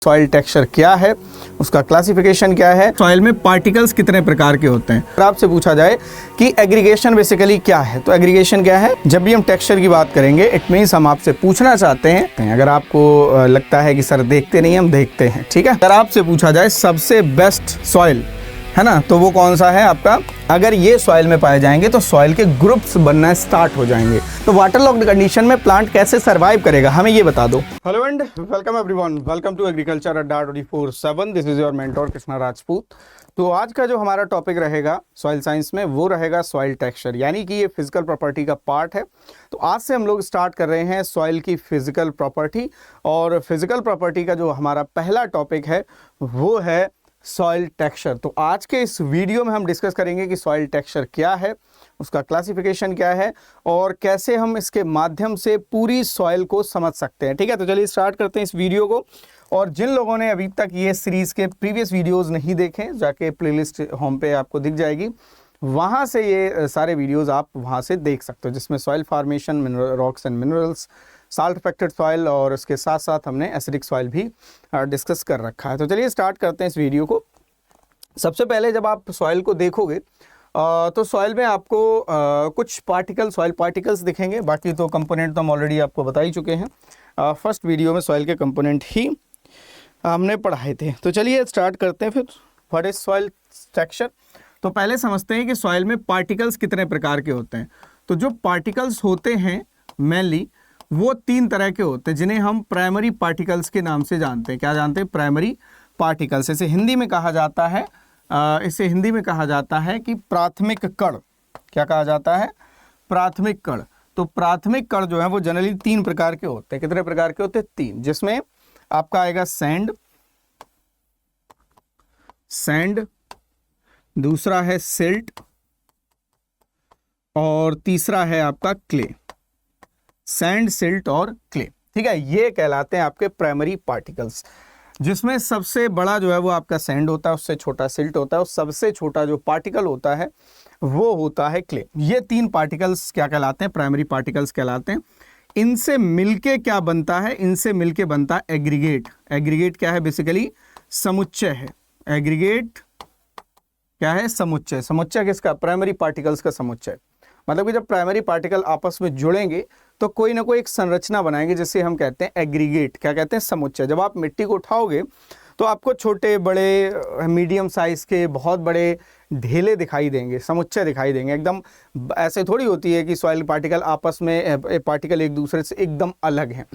Soil texture क्या है, उसका क्लासिफिकेशन क्या है, सॉइल में पार्टिकल्स कितने प्रकार के होते हैं। अगर आपसे पूछा जाए कि एग्रीगेशन बेसिकली क्या है, तो एग्रीगेशन क्या है। जब भी हम टेक्सचर की बात करेंगे इट मीन्स हम आपसे पूछना चाहते हैं, अगर आपको लगता है कि सर देखते नहीं, हम देखते हैं, ठीक है। अगर आपसे पूछा जाए सबसे बेस्ट सॉइल है ना, तो वो कौन सा है आपका। अगर ये सॉइल में पाए जाएंगे तो सॉइल के ग्रुप्स बनना स्टार्ट हो जाएंगे। तो वाटर लॉक्ड कंडीशन में प्लांट कैसे सरवाइव करेगा, हमें ये बता दो। Hello and welcome everyone, welcome to agriculture Adda 24/7। This is your mentor Krishna Rajput. तो आज का जो हमारा टॉपिक रहेगा सॉइल साइंस में, वो रहेगा सॉइल टेक्सचर, यानी कि ये फिजिकल प्रॉपर्टी का पार्ट है। तो आज से हम लोग स्टार्ट कर रहे हैं सॉइल की फिजिकल प्रॉपर्टी, और फिजिकल प्रॉपर्टी का जो हमारा पहला टॉपिक है वो है सॉइल टेक्सचर। तो आज के इस वीडियो में हम डिस्कस करेंगे कि सॉइल टेक्सचर क्या है, उसका क्लासिफिकेशन क्या है, और कैसे हम इसके माध्यम से पूरी सॉइल को समझ सकते हैं। ठीक है, तो चलिए स्टार्ट करते हैं इस वीडियो को। और जिन लोगों ने अभी तक ये सीरीज़ के प्रीवियस वीडियोस नहीं देखे, जाके प्लेलिस्ट होम पे आपको दिख जाएगी, वहाँ से ये सारे वीडियोस आप वहाँ से देख सकते हो, जिसमें soil formation, rocks and minerals, salt affected soil, और उसके साथ साथ हमने एसिडिक सॉइल भी डिस्कस कर रखा है। तो चलिए स्टार्ट करते हैं इस वीडियो को। सबसे पहले जब आप सॉइल को देखोगे तो सॉइल में आपको कुछ पार्टिकल, सॉइल पार्टिकल्स दिखेंगे। बाकी तो कंपोनेंट तो हम ऑलरेडी आपको बता ही चुके हैं। फर्स्ट वीडियो में सॉइल के कंपोनेंट ही हमने पढ़ाए थे। तो चलिए स्टार्ट करते हैं फिर। What is soil texture. तो पहले समझते हैं कि सॉइल में पार्टिकल्स कितने प्रकार के होते हैं। तो जो पार्टिकल्स होते हैं मेनली वो तीन तरह के होते हैं, जिन्हें हम प्राइमरी पार्टिकल्स के नाम से जानते हैं। क्या जानते हैं? Primary particles. इसे हिंदी में कहा जाता है कि प्राथमिक कण। क्या कहा जाता है? प्राथमिक कण। तो प्राथमिक कण जो है वो जनरली तीन प्रकार के होते हैं। कितने प्रकार के होते हैं? तीन, जिसमें आपका आएगा सैंड, दूसरा है सिल्ट, और तीसरा है आपका क्ले। सैंड, सिल्ट और क्ले, ठीक है, ये कहलाते हैं आपके प्राइमरी पार्टिकल्स, जिसमें सबसे बड़ा जो है वो आपका सैंड होता है, उससे छोटा सिल्ट होता है, और सबसे छोटा जो पार्टिकल होता है वो होता है क्ले। ये तीन पार्टिकल्स क्या कहलाते हैं? प्राइमरी पार्टिकल्स कहलाते हैं। इनसे मिलके क्या बनता है? इनसे मिलके बनता है एग्रीगेट। एग्रीगेट क्या है? बेसिकली समुच्चय है। एग्रीगेट क्या है? समुच्चय। समुच्चय किसका? प्राइमरी पार्टिकल्स का समुच्चय। मतलब कि जब प्राइमरी पार्टिकल आपस में जुड़ेंगे तो कोई ना कोई एक संरचना बनाएंगे, जिसे हम कहते हैं एग्रीगेट। क्या कहते हैं? समुच्चय। जब आप मिट्टी को उठाओगे तो आपको छोटे बड़े, मीडियम साइज के, बहुत बड़े ढेले दिखाई देंगे, समुच्चय दिखाई देंगे। एकदम ऐसे थोड़ी होती है कि सॉइल पार्टिकल आपस में, पार्टिकल एक दूसरे से एकदम अलग हैं।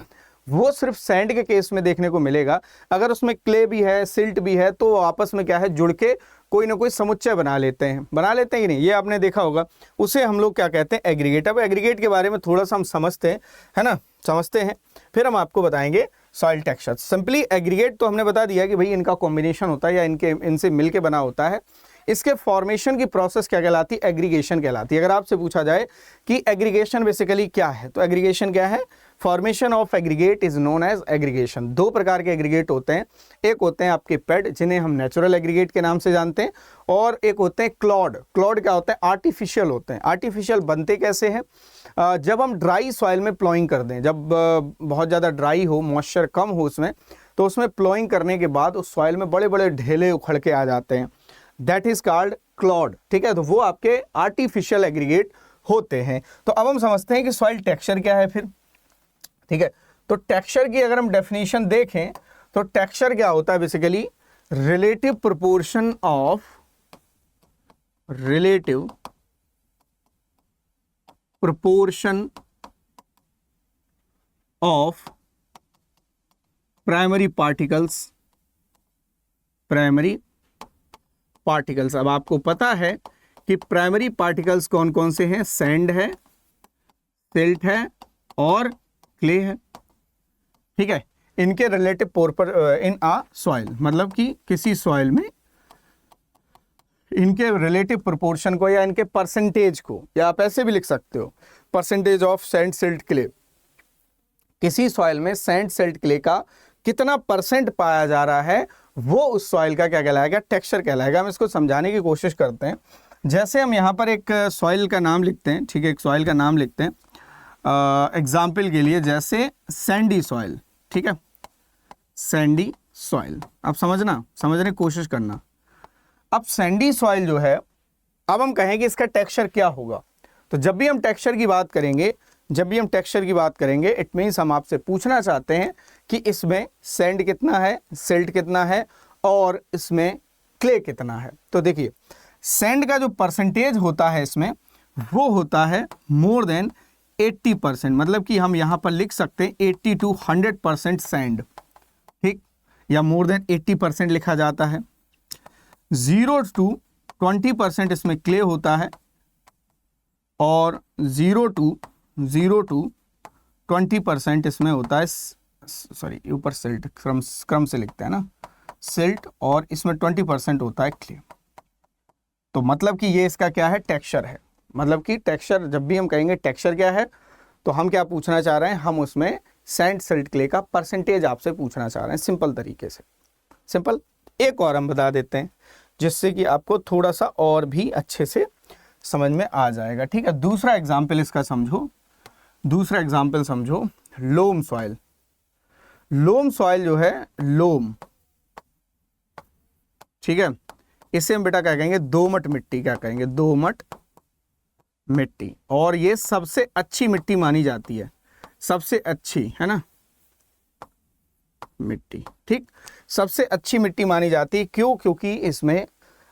वो सिर्फ सैंड के केस में देखने को मिलेगा। अगर उसमें क्ले भी है, सिल्ट भी है, तो आपस में क्या है, जुड़ के कोई ना कोई समुच्चय बना लेते हैं कि नहीं, ये आपने देखा होगा। उसे हम लोग क्या कहते हैं? एग्रीगेट। अब एग्रीगेट के बारे में थोड़ा सा हम समझते हैं, है ना, समझते हैं, फिर हम आपको बताएंगे सॉइल टेक्सचर। सिंपली एग्रीगेट तो हमने बता दिया कि भाई इनका कॉम्बिनेशन होता है या इनसे मिलके बना होता है। इसके फॉर्मेशन की प्रोसेस क्या कहलाती है? एग्रीगेशन कहलाती है। अगर आपसे पूछा जाए कि एग्रीगेशन बेसिकली क्या है, तो एग्रीगेशन क्या है? Formation of aggregate is known as aggregation. दो प्रकार के एग्रीगेट होते हैं। एक होते हैं आपके पेड, जिन्हें हम नेचुरल एग्रीगेट के नाम से जानते हैं, और एक होते हैं क्लॉड। क्लॉड क्या होते हैं? आर्टिफिशियल होते हैं। आर्टिफिशियल बनते कैसे हैं? जब हम ड्राई सॉइल में प्लॉइंग कर दें, जब बहुत ज़्यादा ड्राई हो, मॉइस्चर कम हो उसमें, तो उसमें प्लॉइंग करने के बाद उस सॉइल में बड़े बड़े ढेले उखड़ के आ जाते हैं। That is called Claude. ठीक है, तो वो आपके आर्टिफिशियल एग्रीगेट होते हैं। तो अब हम समझते हैं कि सॉइल टेक्सचर क्या है फिर। ठीक है, तो टेक्सचर की अगर हम डेफिनेशन देखें तो टेक्सचर क्या होता है? Basically relative proportion of primary particles. अब आपको पता है कि प्राइमरी पार्टिकल्स कौन कौन से हैं? सैंड है, सिल्ट है और क्ले है। ठीक है, इनके रिलेटिव इन आ सॉइल, मतलब कि किसी सॉइल में इनके रिलेटिव प्रोपोर्शन को या इनके परसेंटेज को, या आप ऐसे भी लिख सकते हो, percentage of sand, silt, clay. किसी सॉइल में सैंड, सिल्ट, क्ले का कितना परसेंट पाया जा रहा है, वो उस सॉइल का क्या कहलाएगा? टेक्सचर कहलाएगा। हम इसको समझाने की कोशिश करते हैं। जैसे हम यहाँ पर एक सॉइल का नाम लिखते हैं, ठीक है, एक सॉइल का नाम लिखते हैं एग्जाम्पल के लिए, जैसे सैंडी सॉइल। ठीक है, सैंडी सॉइल। अब समझने की कोशिश करना। अब सैंडी सॉइल जो है, अब हम कहेंगे इसका टेक्सचर क्या होगा। तो जब भी हम टेक्सचर की बात करेंगे इट मीन्स हम आपसे पूछना चाहते हैं कि इसमें सैंड कितना है, सिल्ट कितना है और इसमें क्ले कितना है। तो देखिए सैंड का जो परसेंटेज होता है इसमें वो होता है मोर देन 80%, मतलब कि हम यहाँ पर लिख सकते हैं 80 to 100% सैंड, ठीक, या मोर देन 80% लिखा जाता है। 0 to 20% इसमें क्ले होता है और 0 to 20% इसमें होता है, सॉरी ऊपर सिल्ट क्रम से लिखते हैं ना, सिल्ट, और इसमें 20% होता है क्ले। तो मतलब कि ये इसका क्या है, टेक्सचर है। मतलब कि टेक्सचर, जब भी हम कहेंगे टेक्सचर क्या है तो हम क्या पूछना चाह रहे हैं, हम उसमें सैंड सिल्ट क्ले का परसेंटेज आपसे पूछना चाह रहे हैं, सिंपल तरीके से। सिंपल एक और हम बता देते हैं जिससे कि आपको थोड़ा सा और भी अच्छे से समझ में आ जाएगा, ठीक है। दूसरा एग्जाम्पल इसका समझो, लोम सॉइल। लोम सॉइल जो है, लोम, ठीक है, इसे हम बेटा क्या कहेंगे, दोमट मिट्टी, क्या कहेंगे, दोमट मिट्टी। और ये सबसे अच्छी मिट्टी मानी जाती है, सबसे अच्छी, है ना, मिट्टी, ठीक, सबसे अच्छी मिट्टी मानी जाती है। क्यों? क्योंकि इसमें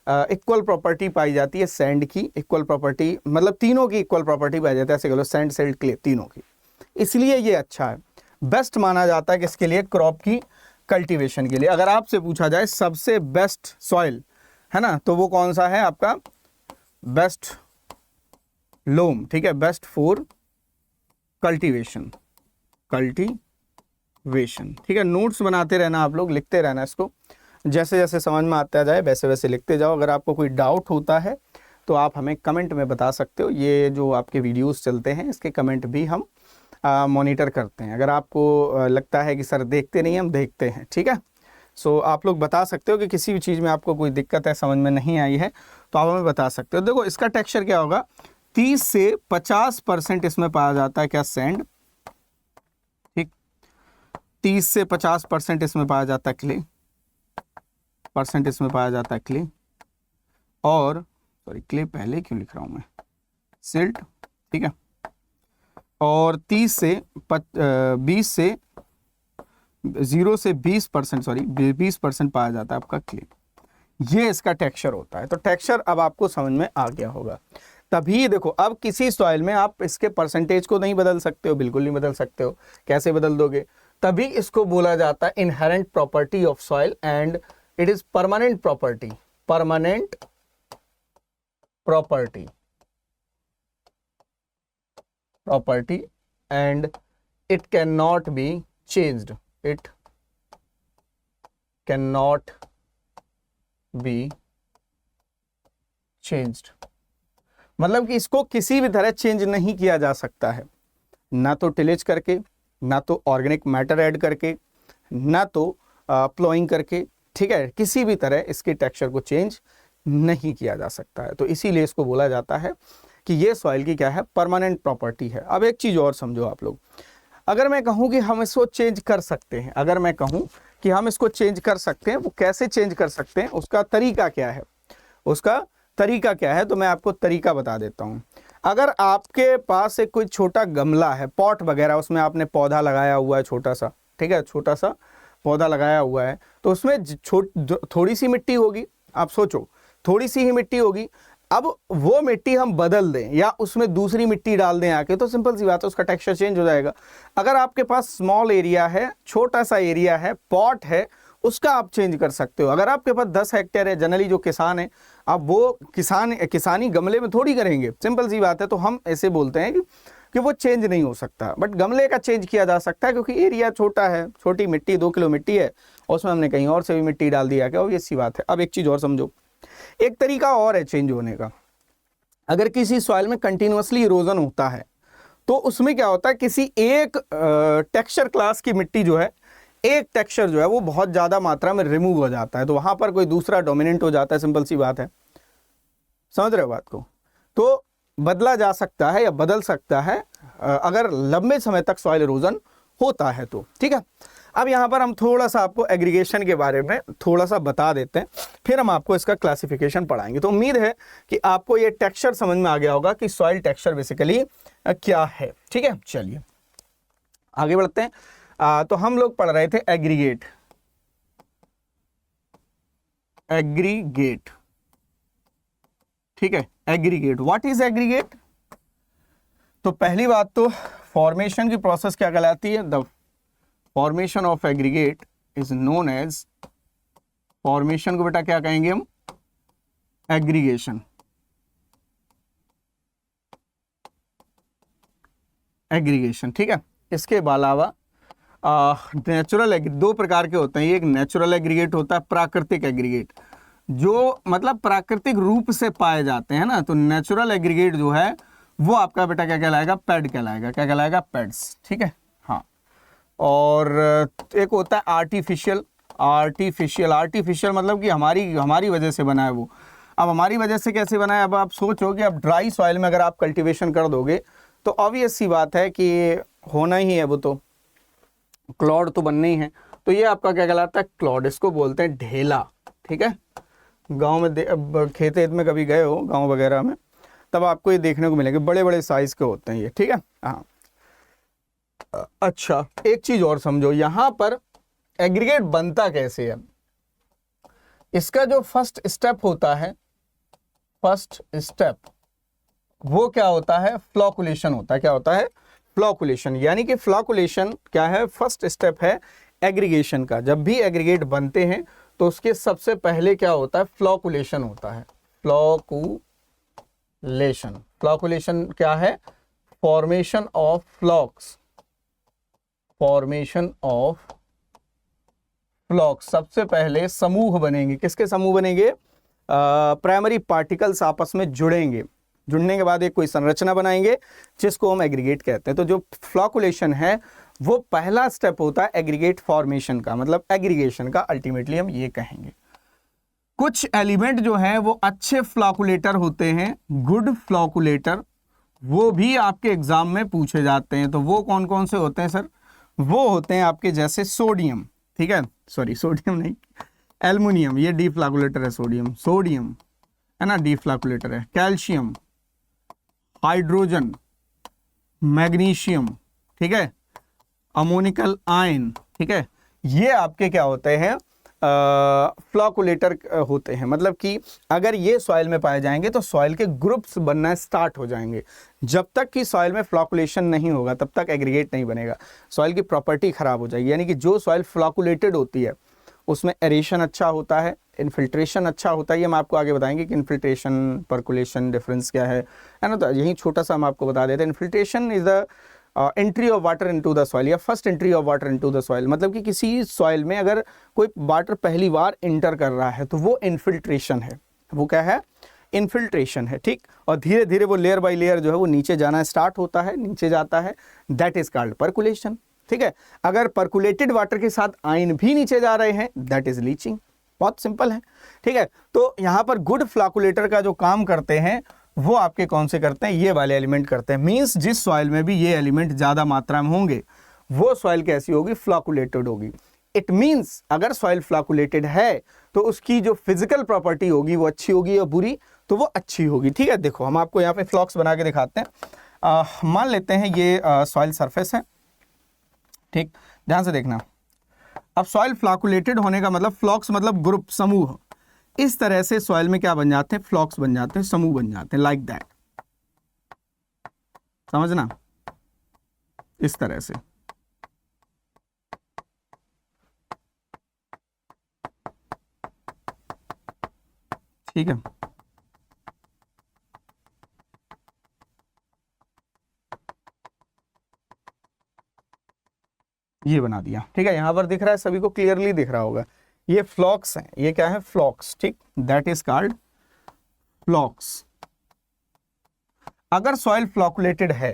इक्वल प्रॉपर्टी पाई जाती है, सैंड की इक्वल प्रॉपर्टी, मतलब तीनों की इक्वल प्रॉपर्टी पाई जाती है, ऐसे कह लो, सैंड, सिल्ट, क्ले, तीनों की। इसलिए ये अच्छा है, बेस्ट माना जाता है किसके लिए, क्रॉप की कल्टीवेशन के लिए। अगर आपसे पूछा जाए सबसे बेस्ट सॉइल, है ना, तो वो कौन सा है आपका, बेस्ट लोम, ठीक है, बेस्ट फॉर कल्टीवेशन, ठीक है। नोट्स बनाते रहना आप लोग, लिखते रहना इसको, जैसे जैसे समझ में आता जाए वैसे वैसे लिखते जाओ। अगर आपको कोई डाउट होता है तो आप हमें कमेंट में बता सकते हो। ये जो आपके वीडियोस चलते हैं इसके कमेंट भी हम मॉनिटर करते हैं। अगर आपको लगता है कि सर देखते नहीं, हम देखते हैं, ठीक है। सो आप लोग बता सकते हो कि किसी भी चीज़ में आपको कोई दिक्कत है, समझ में नहीं आई है, तो आप हमें बता सकते हो। देखो इसका टेक्सचर क्या होगा, 30 से 50% इसमें पाया जाता है क्या, सैंड, ठीक, 30 से 50% इसमें पाया जाता है क्ले, इसमें पाया जाता है क्ले, और सॉरी क्ले पहले क्यों लिख रहा हूं मैं, सिल्ट, ठीक है, और 20 से 20% पाया जाता है आपका क्ले। ये इसका टेक्सचर होता है। तो टेक्सचर अब आपको समझ में आ गया होगा। तभी देखो, अब किसी सॉइल में आप इसके परसेंटेज को नहीं बदल सकते हो, बिल्कुल नहीं बदल सकते हो। कैसे बदल दोगे? तभी इसको बोला जाता है inherent property of soil and it is permanent property, and it can not be changed, मतलब कि इसको किसी भी तरह चेंज नहीं किया जा सकता है, ना तो टिलेज करके, ना तो ऑर्गेनिक मैटर ऐड करके, ना तो प्लोइंग करके, ठीक है, किसी भी तरह इसके टेक्सचर को चेंज नहीं किया जा सकता है। तो इसीलिए इसको बोला जाता है कि ये सॉइल की क्या है, परमानेंट प्रॉपर्टी है। अब एक चीज़ और समझो आप लोग, अगर मैं कहूँ कि हम इसको चेंज कर सकते हैं, वो कैसे चेंज कर सकते हैं, उसका तरीका क्या है, तो मैं आपको तरीका बता देता हूँ। अगर आपके पास एक कोई छोटा गमला है, पॉट वगैरह, उसमें आपने पौधा लगाया हुआ है छोटा सा, ठीक है, छोटा सा पौधा लगाया हुआ है, तो उसमें थोड़ी सी मिट्टी होगी, आप सोचो थोड़ी सी ही मिट्टी होगी। अब वो मिट्टी हम बदल दें या उसमें दूसरी मिट्टी डाल दें आके, तो सिंपल सी बात है, उसका टेक्सचर चेंज हो जाएगा। अगर आपके पास स्मॉल एरिया है, छोटा सा एरिया है, पॉट है, उसका आप चेंज कर सकते हो। अगर आपके पास 10 हेक्टेयर है, जनरली जो किसान है, अब वो किसानी गमले में थोड़ी करेंगे, सिंपल सी बात है। तो हम ऐसे बोलते हैं कि वो चेंज नहीं हो सकता, बट गमले का चेंज किया जा सकता है, क्योंकि एरिया छोटा है, छोटी मिट्टी 2 किलो मिट्टी है, उसमें हमने कहीं और से भी मिट्टी डाल दिया, क्या ये सी बात है। अब एक चीज़ और समझो, एक तरीका और है चेंज होने का। अगर किसी सॉइल में कंटिन्यूअसली इरोजन होता है, तो उसमें क्या होता है, किसी एक टेक्सचर क्लास की मिट्टी जो है, एक टेक्सचर जो है वो बहुत ज़्यादा मात्रा में रिमूव हो जाता है, तो वहाँ पर कोई दूसरा डोमिनेंट हो जाता है, सिंपल सी बात है। समझ रहे हो बात को? तो बदला जा सकता है या बदल सकता है अगर लंबे समय तक सॉइल इरोजन होता है तो, ठीक है। अब यहाँ पर हम थोड़ा सा आपको एग्रीगेशन के बारे में थोड़ा सा बता देते हैं, फिर हम आपको इसका क्लासिफिकेशन पढ़ाएंगे। तो उम्मीद है कि आपको ये टेक्सचर समझ में आ गया होगा कि सॉइल टेक्सचर बेसिकली क्या है। ठीक है, चलिए आगे बढ़ते हैं। तो हम लोग पढ़ रहे थे एग्रीगेट। एग्रीगेट, ठीक है, एग्रीगेट, व्हाट इज एग्रीगेट? तो पहली बात तो फॉर्मेशन की प्रोसेस क्या कहलाती है? The formation of aggregate is known as, formation को बेटा क्या कहेंगे हम? एग्रीगेशन। एग्रीगेशन, ठीक है। इसके अलावा नेचुरल, दो प्रकार के होते हैं, एक नेचुरल एग्रीगेट होता है, प्राकृतिक एग्रीगेट, जो मतलब प्राकृतिक रूप से पाए जाते हैं ना। तो नेचुरल एग्रीगेट जो है वो आपका बेटा क्या कहलाएगा? पैड कहलाएगा। क्या कहलाएगा? पैड्स, ठीक है, हाँ। और एक होता है आर्टिफिशियल। आर्टिफिशियल मतलब कि हमारी वजह से बना है वो। अब हमारी वजह से कैसे बना है? अब आप सोचो कि अब ड्राई सॉइल में अगर आप कल्टीवेशन कर दोगे तो ऑब्वियस सी बात है कि होना ही है, वो तो क्लॉड तो बनने ही है। तो ये आपका क्या कहलाता है? क्लॉड। इसको बोलते हैं ढेला, ठीक है। गांव में खेत में कभी गए हो गांव वगैरह में, तब आपको ये देखने को मिलेंगे, बड़े बड़े साइज के होते हैं ये, ठीक है, हाँ। अच्छा, एक चीज और समझो, यहां पर एग्रीगेट बनता कैसे है? इसका जो फर्स्ट स्टेप होता है, फर्स्ट स्टेप वो क्या होता है? फ्लॉकुलेशन होता है। क्या होता है? फ्लॉकुलेशन। यानी कि फ्लॉकुलेशन क्या है? फर्स्ट स्टेप है एग्रीगेशन का। जब भी एग्रीगेट बनते हैं तो उसके सबसे पहले क्या होता है? फ्लॉकुलेशन होता है। फ्लॉकुलेशन। फ्लॉकुलेशन क्या है? Formation of flocs. Formation of flocs. सबसे पहले समूह बनेंगे। किसके समूह बनेंगे? प्राइमरी पार्टिकल्स आपस में जुड़ेंगे। जुड़ने के बाद एक कोई संरचना बनाएंगे जिसको हम एग्रीगेट कहते हैं। तो जो फ्लॉकुलेशन है वो पहला स्टेप होता है एग्रीगेट फॉर्मेशन का, मतलब एग्रीगेशन का, अल्टीमेटली हम ये कहेंगे। कुछ एलिमेंट जो है वो अच्छे फ्लॉकुलेटर होते हैं, गुड फ्लॉकुलेटर, वो भी आपके एग्जाम में पूछे जाते हैं। तो वो कौन कौन से होते हैं सर? वो होते हैं आपके जैसे सोडियम, ठीक है, सॉरी सोडियम नहीं, एल्युमिनियम, ये डी फ्लॉकुलेटर है। सोडियम है ना, डी फ्लॉकुलेटर है। कैल्शियम, हाइड्रोजन, मैग्नीशियम, ठीक है, अमोनिकल आयन, ठीक है, ये आपके क्या होते हैं? फ्लॉकुलेटर होते हैं। मतलब कि अगर ये सॉइल में पाए जाएंगे तो सॉइल के ग्रुप्स बनना स्टार्ट हो जाएंगे। जब तक कि सॉइल में फ्लॉकुलेशन नहीं होगा तब तक एग्रीगेट नहीं बनेगा, सॉइल की प्रॉपर्टी खराब हो जाएगी। यानी कि जो सॉइल फ्लॉकुलेटेड होती है उसमें एरेशन अच्छा होता है, इन्फिल्ट्रेशन अच्छा होता है। ये हम आपको आगे बताएंगे कि इन्फिल्ट्रेशन परकुलेशन डिफरेंस क्या है ना। तो यही छोटा सा हम आपको बता देते हैं। Infiltration is the entry of water into the soil, या first entry of water into the soil. मतलब कि किसी सॉइल में अगर कोई वाटर पहली बार इंटर कर रहा है तो वो इन्फिल्ट्रेशन है। वो क्या है? इन्फिल्ट्रेशन है, ठीक। और धीरे धीरे वो लेयर बाय लेयर जो है वो नीचे जाना स्टार्ट होता है, नीचे जाता है, दैट इज कॉल्ड परकुलेशन, ठीक है। अगर परकुलेटेड वाटर के साथ आयन भी नीचे जा रहे हैं दैट इज लीचिंग। बहुत सिंपल है, ठीक है। तो यहाँ पर गुड फ्लॉकुलेटर का जो काम करते हैं वो आपके कौन से करते हैं? ये वाले एलिमेंट करते हैं। मींस जिस सॉइल में भी ये एलिमेंट ज्यादा मात्रा में होंगे वो सॉइल कैसी होगी? फ्लॉकुलेटेड होगी। इट मींस अगर सॉइल फ्लॉकुलेटेड है तो उसकी जो फिजिकल प्रॉपर्टी होगी वो अच्छी होगी या बुरी? तो वो अच्छी होगी, ठीक है। देखो हम आपको यहाँ पे फ्लॉक्स बना के दिखाते हैं। मान लेते हैं ये सॉइल सरफेस है, ठीक, ध्यान से देखना। अब सॉइल फ्लॉकुलेटेड होने का मतलब, फ्लॉक्स मतलब ग्रुप, समूह। इस तरह से सॉइल में क्या बन जाते हैं? फ्लॉक्स बन जाते हैं, समूह बन जाते हैं, लाइक दैट, समझना, इस तरह से। ठीक है, ये बना दिया, ठीक है। यहां पर दिख रहा है, सभी को क्लियरली दिख रहा होगा। ये फ्लॉक्स हैं, ये क्या है? फ्लॉक्स, ठीक, दैट इज कॉल्ड फ्लॉक्स। अगर सॉइल फ्लॉकुलेटेड है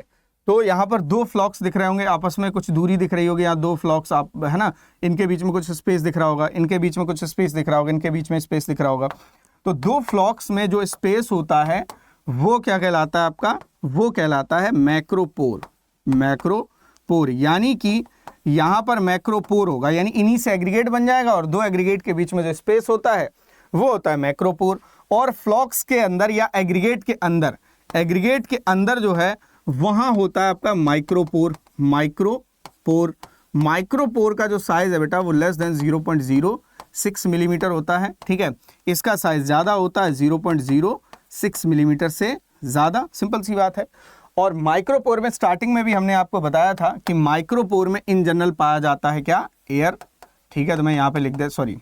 तो यहां पर दो फ्लॉक्स दिख रहे होंगे, आपस में कुछ दूरी दिख रही होगी, या दो फ्लॉक्स आप, है ना, इनके बीच में कुछ स्पेस दिख रहा होगा, इनके बीच में कुछ स्पेस दिख रहा होगा, इनके बीच में स्पेस दिख रहा होगा। तो दो फ्लॉक्स में जो स्पेस होता है वो क्या कहलाता है आपका? वो कहलाता है मैक्रोपोर। मैक्रोपोर यानी कि यहाँ पर मैक्रोपोर होगा, यानी इन्हीं से एग्रीगेट बन जाएगा और दो एग्रीगेट के बीच में जो स्पेस होता है वो होता है मैक्रोपोर। और फ्लॉक्स के अंदर या एग्रीगेट के अंदर जो है वहाँ होता है आपका माइक्रोपोर। माइक्रोपोर का जो साइज है बेटा वो लेस देन 0.06 मिलीमीटर होता है, ठीक है। इसका साइज ज़्यादा होता है 0.06 मिलीमीटर से ज़्यादा, सिंपल सी बात है। और माइक्रोपोर में स्टार्टिंग में भी हमने आपको बताया था कि माइक्रोपोर में इन जनरल पाया जाता है क्या, एयर, ठीक है। तो मैं यहाँ पे लिख दे, सॉरी,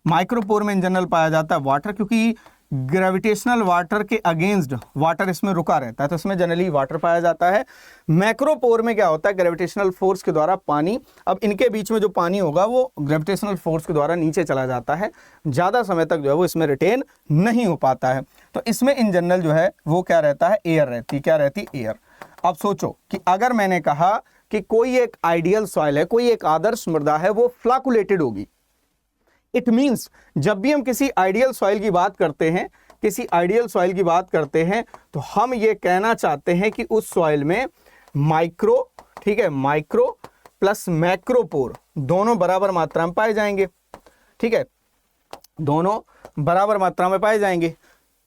माइक्रोपोर में इन जनरल पाया जाता है वाटर, क्योंकि ग्रेविटेशनल वाटर के अगेंस्ट वाटर इसमें रुका रहता है, तो इसमें जनरली वाटर पाया जाता है। मैक्रोपोर में क्या होता है, ग्रेविटेशनल फोर्स के द्वारा पानी, अब इनके बीच में जो पानी होगा वो ग्रेविटेशनल फोर्स के द्वारा नीचे चला जाता है, ज़्यादा समय तक जो है वो इसमें रिटेन नहीं हो पाता है। तो इसमें इन जनरल जो है वो क्या रहता है, एयर रहती, क्या रहती, एयर। अब सोचो कि अगर मैंने कहा कि कोई एक आइडियल सॉइल है, कोई एक आदर्श मृदा है, वो फ्लैकुलेटेड होगी, इट मीन्स जब भी हम किसी आइडियल सॉइल की बात करते हैं, तो हम ये कहना चाहते हैं कि उस सॉइल में माइक्रो, ठीक है, माइक्रो प्लस मैक्रोपोर दोनों बराबर मात्रा में पाए जाएंगे, ठीक है, दोनों बराबर मात्रा में पाए जाएंगे,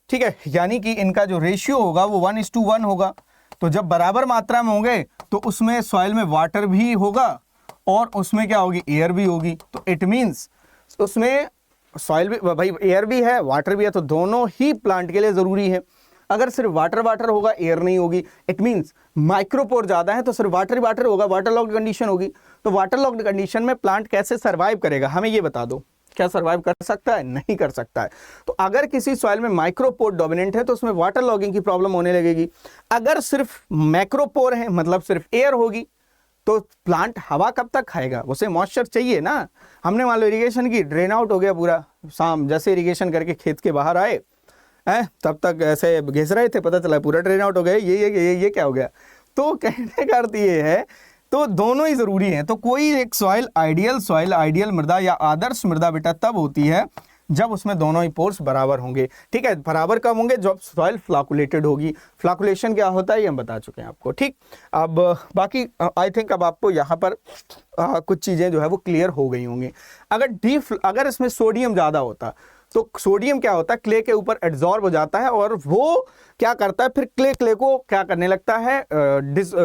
ठीक है। यानी कि इनका जो रेशियो होगा वो 1:1 होगा। तो जब बराबर मात्रा में होंगे तो उसमें सॉइल में वाटर भी होगा और उसमें क्या होगी, एयर भी होगी। तो इट मीन्स उसमें सॉइल भी, भाई एयर भी है वाटर भी है, तो दोनों ही प्लांट के लिए ज़रूरी है। अगर सिर्फ वाटर होगा, एयर नहीं होगी, इट मीन्स माइक्रोपोर ज़्यादा है तो सिर्फ वाटर होगा, वाटर लॉक्ड कंडीशन होगी। तो वाटर लॉक्ड कंडीशन में प्लांट कैसे सर्वाइव करेगा, हमें ये बता दो, क्या सर्वाइव कर सकता है, नहीं कर सकता है। तो अगर किसी सॉइल में माइक्रोपोर डोमिनेंट है तो उसमें वाटर लॉगिंग की प्रॉब्लम होने लगेगी। अगर सिर्फ मैक्रोपोर है, मतलब सिर्फ एयर होगी, तो प्लांट हवा कब तक खाएगा, उसे मॉइस्चर चाहिए ना। हमने मान लो इरिगेशन की, ड्रेन आउट हो गया पूरा, शाम जैसे इरिगेशन करके खेत के बाहर आए हैं, तब तक ऐसे घिस रहे थे, पता चला पूरा ड्रेन आउट हो गया, ये क्या हो गया। तो कहने का अर्थ ये है, तो दोनों ही ज़रूरी हैं। तो कोई एक सॉइल, आइडियल मृदा या आदर्श मृदा बेटा तब होती है जब उसमें दोनों ही पोर्स बराबर होंगे, ठीक है। बराबर कब होंगे, जब सॉइल फ्लैकुलेटेड होगी। फ्लैकुलेशन क्या होता है ये हम बता चुके हैं आपको, ठीक। अब बाकी आई थिंक अब आपको यहाँ पर कुछ चीज़ें जो है वो क्लियर हो गई होंगी। अगर इसमें सोडियम ज़्यादा होता तो सोडियम क्या होता है, क्ले के ऊपर एड्जॉर्ब हो जाता है और वो क्या करता है, फिर क्ले को क्या करने लगता है,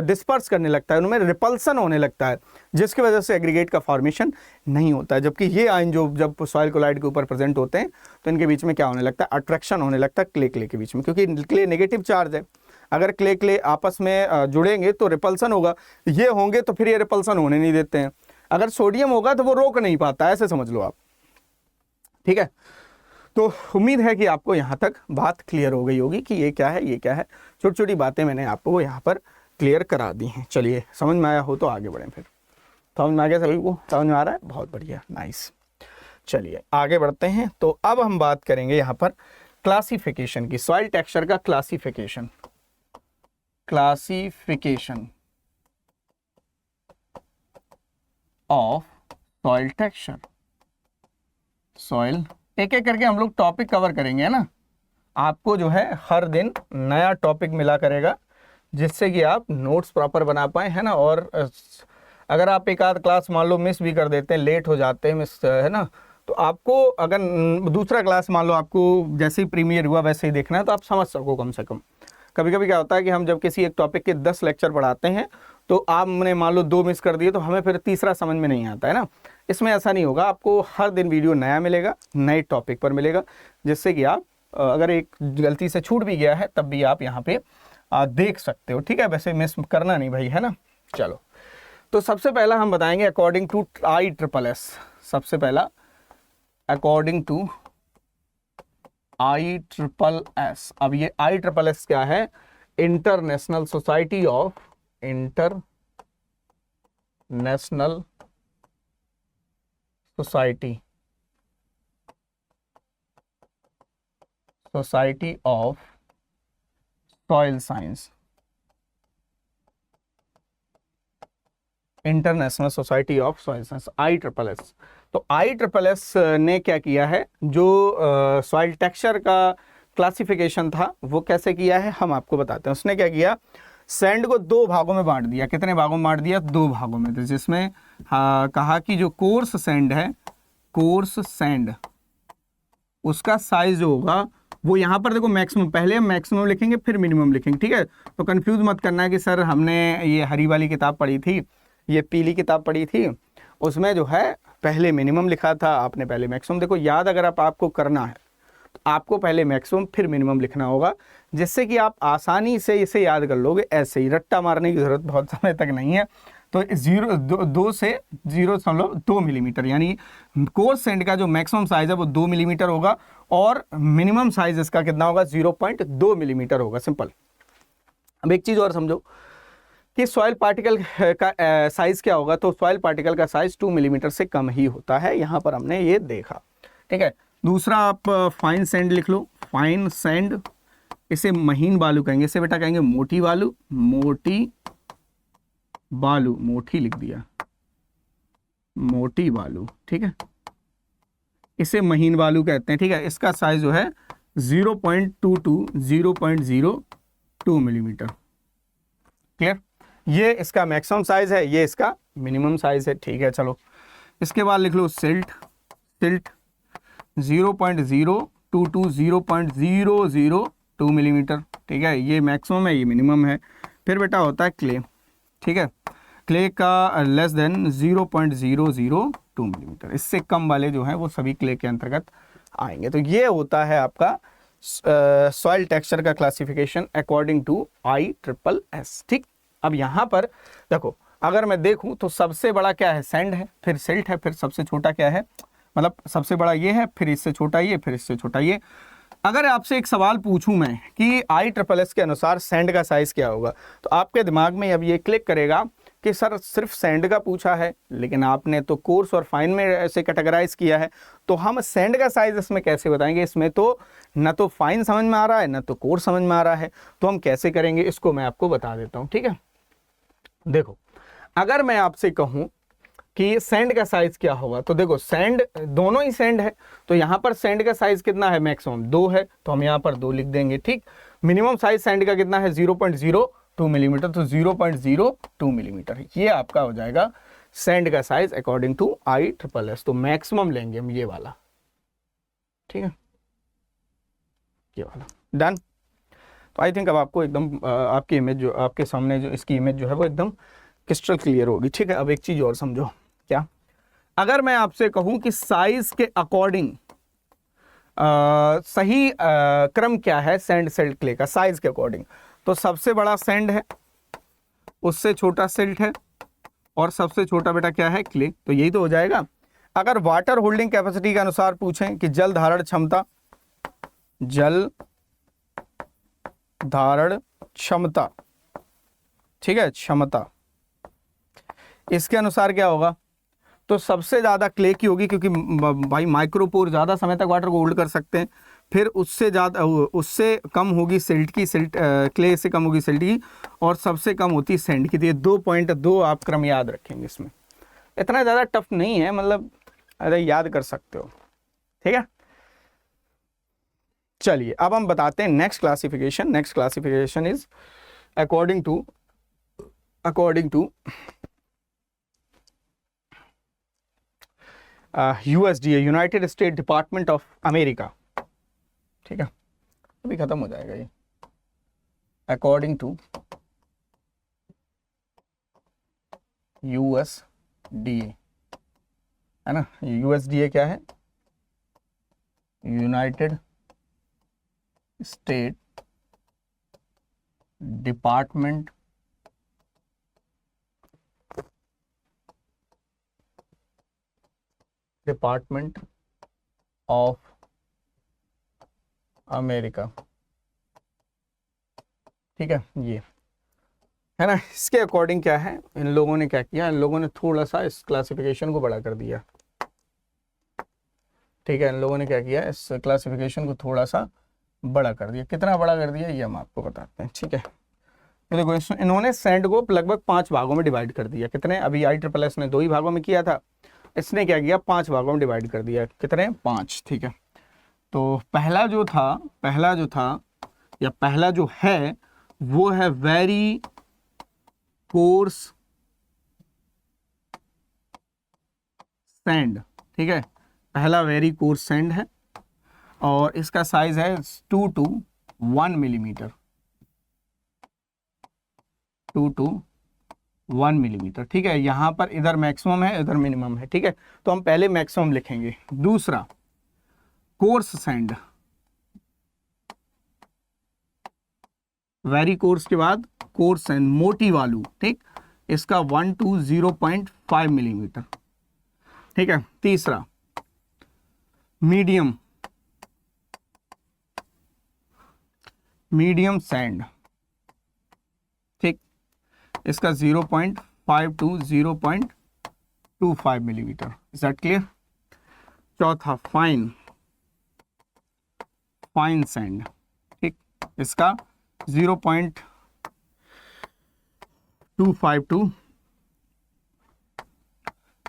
डिस्पर्स करने लगता है, उनमें रिपल्सन होने लगता है, जिसकी वजह से एग्रीगेट का फॉर्मेशन नहीं होता है। जबकि ये आयन जो जब सॉइल कोलाइड के ऊपर प्रेजेंट होते हैं तो इनके बीच में क्या होने लगता है, अट्रैक्शन होने लगता है क्ले के बीच में, क्योंकि क्ले नेगेटिव चार्ज है। अगर क्ले आपस में जुड़ेंगे तो रिपल्सन होगा, ये होंगे तो फिर ये रिपल्सन होने नहीं देते हैं। अगर सोडियम होगा तो वो रोक नहीं पाता, ऐसे समझ लो आप, ठीक है। तो उम्मीद है कि आपको यहाँ तक बात क्लियर हो गई होगी कि ये क्या है, छोटी छोटी बातें मैंने आपको यहाँ पर क्लियर करा दी हैं। चलिए, समझ में आया हो तो आगे बढ़ें। फिर समझ में आ गया सभी को, समझ में आ रहा है, बहुत बढ़िया, नाइस। चलिए आगे बढ़ते हैं। तो अब हम बात करेंगे यहाँ पर क्लासिफिकेशन की, सॉइल टेक्सचर का classification of soil texture. Soil एक एक करके हम लोग टॉपिक कवर करेंगे, है ना। आपको जो है हर दिन नया टॉपिक मिला करेगा, जिससे कि आप नोट्स प्रॉपर बना पाए, है ना। और अगर आप एक आध क्लास मान लो मिस भी कर देते हैं, लेट हो जाते हैं मिस, है ना, तो आपको अगर दूसरा क्लास मान लो आपको जैसे ही प्रीमियर हुआ वैसे ही देखना है, तो आप समझ सको कम से कम। कभी कभी क्या होता है कि हम जब किसी एक टॉपिक के 10 लेक्चर पढ़ाते हैं तो आपने मान लो 2 मिस कर दिए, तो हमें फिर तीसरा समझ में नहीं आता, है ना। इसमें ऐसा नहीं होगा, आपको हर दिन वीडियो नया मिलेगा, नए टॉपिक पर मिलेगा, जिससे कि आप अगर एक गलती से छूट भी गया है तब भी आप यहाँ पे देख सकते हो, ठीक है। वैसे मिस करना नहीं भाई, है ना। चलो, तो सबसे पहला हम बताएंगे अकॉर्डिंग टू ISSS। सबसे पहला अकॉर्डिंग टू ISSS। अब ये ISSS क्या है, international society of society of soil science. International society of soil science, ISSS। तो ISSS ने क्या किया है, जो सॉइल टेक्सचर का क्लासिफिकेशन था वो कैसे किया है हम आपको बताते हैं। उसने क्या किया, सैंड को दो भागों में बांट दिया। कितने भागों में बांट दिया? दो भागों में। तो जिसमें कहा कि जो कोर्स सैंड है, कोर्स सैंड, उसका साइज जो होगा वो यहाँ पर देखो मैक्सिमम, पहले हम मैक्सिमम लिखेंगे फिर मिनिमम लिखेंगे, ठीक है। तो कंफ्यूज मत करना है कि सर हमने ये हरी वाली किताब पढ़ी थी, ये पीली किताब पढ़ी थी, उसमें जो है पहले मिनिमम लिखा था, आपने पहले मैक्सिमम। देखो याद अगर आपको करना है तो आपको पहले मैक्सिमम फिर मिनिमम लिखना होगा, जिससे कि आप आसानी से इसे याद कर लोगे। ऐसे ही रट्टा मारने की ज़रूरत बहुत समय तक नहीं है। तो 2 से 0.2 मिलीमीटर, यानी कोर्स सैंड का जो मैक्सिमम साइज है वो 2 मिलीमीटर होगा और मिनिमम साइज इसका कितना होगा? 0.2 मिलीमीटर होगा। सिंपल। अब एक चीज़ और समझो कि सॉइल पार्टिकल का साइज क्या होगा। तो सॉइल पार्टिकल का साइज 2 मिलीमीटर से कम ही होता है, यहाँ पर हमने ये देखा, ठीक है। दूसरा आप फाइन सैंड लिख लो, फाइन सैंड, इसे महीन बालू कहेंगे, इसे बेटा कहेंगे मोटी बालू, मोटी बालू, मोटी लिख दिया, मोटी बालू, ठीक है, इसे महीन बालू कहते हैं, ठीक है। इसका साइज जो है 0.02 मिलीमीटर। क्लियर? ये इसका मैक्सिमम साइज है, ये इसका मिनिमम साइज है, ठीक है। चलो इसके बाद लिख लो सिल्ट, सिल्ट 0.022 मिलीमीटर, ठीक है, ये मैक्सिमम है, ये मिनिमम है। फिर बेटा होता है क्ले, ठीक है, क्ले का लेस देन 0.002 मिलीमीटर, इससे कम वाले जो हैं वो सभी क्ले के अंतर्गत आएंगे। तो ये होता है आपका सॉइल टेक्सचर का क्लासिफिकेशन अकॉर्डिंग टू ISSS, ठीक। अब यहाँ पर देखो, अगर मैं देखूँ तो सबसे बड़ा क्या है? सैंड है, फिर सिल्ट है, फिर सबसे छोटा क्या है? मतलब सबसे बड़ा ये है, फिर इससे छोटा ये, फिर इससे छोटा ये। अगर आपसे एक सवाल पूछूं मैं कि ISSS के अनुसार सैंड का साइज क्या होगा, तो आपके दिमाग में अब ये क्लिक करेगा कि सर सिर्फ सैंड का पूछा है, लेकिन आपने तो कोर्स और फाइन में ऐसे कैटेगराइज किया है, तो हम सैंड का साइज इसमें कैसे बताएंगे? इसमें तो न तो फाइन समझ में आ रहा है, न तो कोर्स समझ में आ रहा है, तो हम कैसे करेंगे इसको मैं आपको बता देता हूँ, ठीक है। देखो, अगर मैं आपसे कहूँ कि सैंड का साइज क्या होगा, तो देखो सैंड, दोनों ही सैंड है, तो यहाँ पर सैंड का साइज कितना है? मैक्सिमम 2 है, तो हम यहाँ पर 2 लिख देंगे, ठीक। मिनिमम साइज सैंड का कितना है? 0.02 मिलीमीटर, तो 0.02 मिलीमीटर ये आपका हो जाएगा सैंड का साइज अकॉर्डिंग टू ISSS। तो मैक्सिमम लेंगे हम ये वाला, ठीक है, ये वाला। डन। तो आई थिंक अब आपको एकदम आपकी इमेज जो आपके सामने जो इसकी इमेज जो है वो एकदम क्रिस्टल क्लियर होगी, ठीक है। अब एक चीज और समझो, क्या अगर मैं आपसे कहूं कि साइज के अकॉर्डिंग सही क्रम क्या है सैंड सिल्ट क्ले का? साइज के अकॉर्डिंग तो सबसे बड़ा सैंड है, उससे छोटा सिल्ट है, और सबसे छोटा बेटा क्या है? क्ले। तो यही तो हो जाएगा। अगर वाटर होल्डिंग कैपेसिटी के अनुसार पूछें कि जल धारण क्षमता, जल धारण क्षमता, ठीक है, क्षमता, इसके अनुसार क्या होगा? तो सबसे ज्यादा क्ले की होगी, क्योंकि भाई माइक्रोपोर ज्यादा समय तक वाटर को होल्ड कर सकते हैं। फिर उससे ज्यादा, उससे कम होगी सिल्ट की, सिल्ट क्ले से कम होगी सिल्ट की, और सबसे कम होती है सैंड की। तो ये 2.2 आप क्रम याद रखेंगे। इसमें इतना ज्यादा टफ नहीं है, मतलब अरे याद कर सकते हो, ठीक है। चलिए अब हम बताते हैं next classification. Next classification is according to USDA, United State Department of America, ठीक है, अभी खत्म हो जाएगा ये। अकॉर्डिंग टू USDA, है ना। USDA क्या है? United State Department of America, ठीक है, ये है ना। इसके अकॉर्डिंग क्या है, इन लोगों ने क्या किया? इन लोगों ने थोड़ा सा इस क्लासिफिकेशन को बड़ा कर दिया, ठीक है। इन लोगों ने क्या किया? इस क्लासिफिकेशन को थोड़ा सा बड़ा कर दिया। कितना बड़ा कर दिया ये हम आपको बताते हैं, ठीक है। तो देखो इन्होंने सैंड को लगभग 5 भागों में डिवाइड कर दिया। कितने? अभी ISSS ने 2 ही भागों में किया था, इसने क्या किया? 5 भागों में डिवाइड कर दिया। कितने? 5, ठीक है। तो पहला जो है वो है वेरी कोर्स सैंड, ठीक है, पहला वेरी कोर्स सैंड है और इसका साइज है 2 to 1 मिलीमीटर, 2 to 1 मिलीमीटर, ठीक है। यहां पर इधर मैक्सिमम है, इधर मिनिमम है, ठीक है। तो हम पहले मैक्सिमम लिखेंगे। दूसरा कोर्स सैंड, वेरी कोर्स के बाद कोर्स सैंड, मोटी वालू, ठीक, इसका 1 to 0.5 मिलीमीटर, ठीक है। तीसरा मीडियम, मीडियम सैंड, ठीक, इसका 0.5 to 0.25 millimetre. Is that clear? चौथा फाइन, फाइन सैंड, ठीक, इसका 0.25 to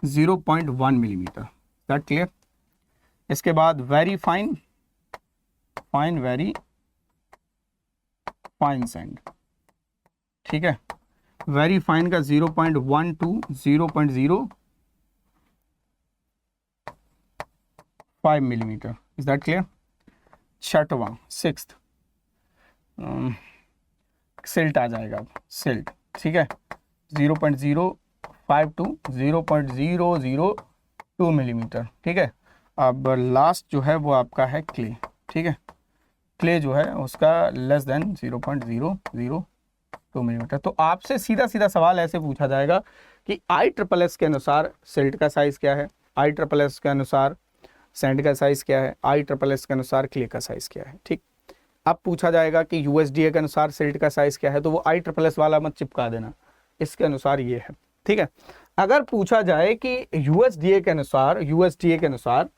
0.1 मिलीमीटर। That clear? इसके बाद very fine, fine very fine sand, ठीक है, वेरी फाइन का 0.1 to 0.05 millimetre. Is that clear? छठवां, सिक्स्थ, सिल्ट आ जाएगा अब, सिल्ट, ठीक है, 0.05 to 0.002 मिलीमीटर, ठीक है। अब लास्ट जो है वो आपका है क्ले, ठीक है, क्ले जो है उसका लेस देन 0.002 मिलीमीटर। तो आपसे सीधा सीधा सवाल ऐसे पूछा जाएगा कि ISSS के अनुसार सिल्ट का साइज क्या है, ISSS के अनुसार सैंड का साइज क्या है, ISSS के अनुसार क्ले का साइज क्या है, ठीक। अब पूछा जाएगा कि USDA के अनुसार सिल्ट का साइज क्या है, तो वो ISSS वाला मत चिपका देना, इसके अनुसार ये है, ठीक है। अगर पूछा जाए कि USDA के अनुसार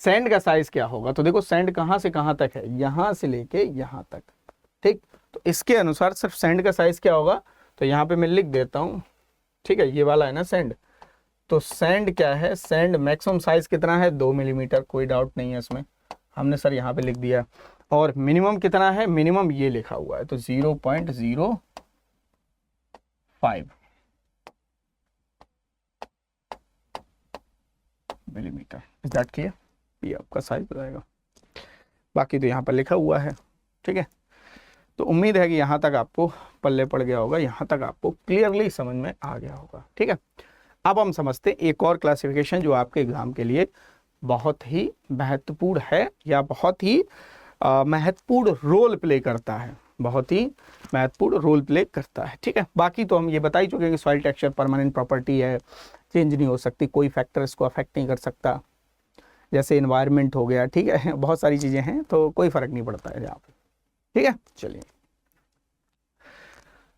सैंड का साइज क्या होगा, तो देखो सैंड कहाँ से कहाँ तक है, यहाँ से लेके यहाँ तक, ठीक। तो इसके अनुसार सिर्फ सैंड का साइज क्या होगा, तो यहाँ पे मैं लिख देता हूँ, ठीक है, ये वाला है ना सैंड, तो सैंड क्या है, सैंड मैक्सिमम साइज कितना है, 2 मिलीमीटर, कोई डाउट नहीं है इसमें, हमने सर यहाँ पे लिख दिया। और मिनिमम कितना है, मिनिमम ये लिखा हुआ है, तो 0.05 मिलीमीटर। Is that clear? ये आपका साइज बताएगा, बाकी तो यहाँ पर लिखा हुआ है, ठीक है। तो उम्मीद है कि यहाँ तक आपको पल्ले पड़ गया होगा, यहाँ तक आपको क्लियरली समझ में आ गया होगा, ठीक है। अब हम समझते हैं एक और क्लासिफिकेशन जो आपके एग्जाम के लिए बहुत ही महत्वपूर्ण है, या बहुत ही महत्वपूर्ण रोल प्ले करता है, बहुत ही महत्वपूर्ण रोल प्ले करता है, ठीक है। बाकी तो हम ये बता ही चुके हैं कि सॉइल टेक्सचर परमानेंट प्रॉपर्टी है, चेंज नहीं हो सकती, कोई फैक्टर इसको अफेक्ट नहीं कर सकता, जैसे इन्वायरमेंट हो गया, ठीक है, बहुत सारी चीज़ें हैं, तो कोई फ़र्क नहीं पड़ता है यहाँ पे, ठीक है। चलिए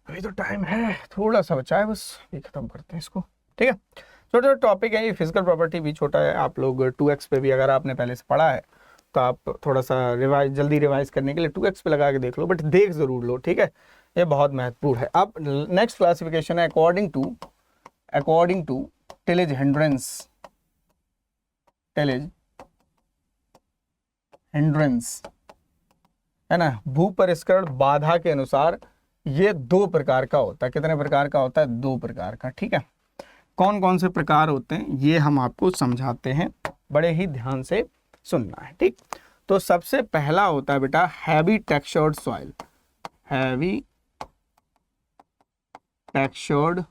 अभी तो टाइम है, थोड़ा सा बचा है, बस ये ख़त्म करते हैं इसको, ठीक है। छोटा छोटा टॉपिक है ये, फिजिकल प्रॉपर्टी भी छोटा है, आप लोग 2x पे भी अगर आपने पहले से पढ़ा है तो आप थोड़ा सा जल्दी रिवाइज करने के लिए 2x पे लगा के देख लो, बट देख ज़रूर लो, ठीक है, ये बहुत महत्वपूर्ण है। अब नेक्स्ट क्लासिफिकेशन है अकॉर्डिंग टू टिलेज हिंड्रेंस, है ना, भूपरिष्करण बाधा के अनुसार ये 2 प्रकार का होता है। कितने प्रकार का होता है? 2 प्रकार का, ठीक है। कौन कौन से प्रकार होते हैं ये हम आपको समझाते हैं, बड़े ही ध्यान से सुनना है, ठीक। तो सबसे पहला होता है बेटा heavy textured soil, heavy textured